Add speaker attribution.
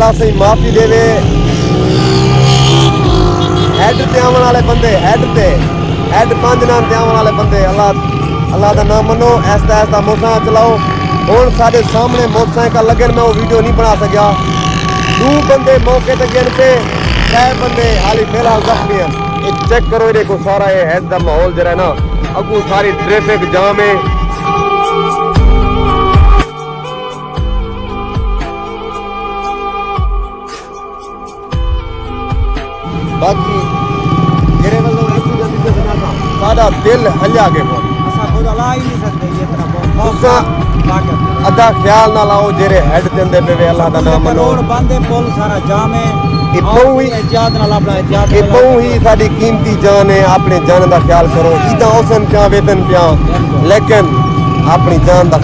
Speaker 1: अल्लाह से माफ़ी देवे। हैड ते आवन वाले बंदे हैड 5 नाम ते आवन वाले बंदे अल्लाह का नाम मनो। ऐसा मोटरसाइकिल चलाओ। हुण साढ़े सामने मोटरसाइकिल लगे, मैं वो वीडियो नहीं बना सकिया। 2 बंदे मौके ते गिन पे, 6 बंदे हाली फिलहाल जख्मी हैं। ये चेक करो, ये देखो सारा ये हैड का माहौल जरा ना, अगू सारी ट्रैफिक जाम है। बाकी मेरे वालों ऐसी गलती से बना था, सारा दिल हल्ला के बोल
Speaker 2: असा खुद अला ही नहीं सकते ये तरह
Speaker 1: तुसा अदा ख्याल ना लाओ जेरे हेड देंदे पे अल्लाह दा नाम मनो।
Speaker 2: रोड बंद है, पुल सारा जाम है।
Speaker 1: ये बहु ही
Speaker 2: एहतियात नाल अपना एहतियात
Speaker 1: ये बहु ही साडी कीमती जान है। अपने जान दा ख्याल करो। इदा औसन पिया वेतन पिया, लेकिन अपनी जान दा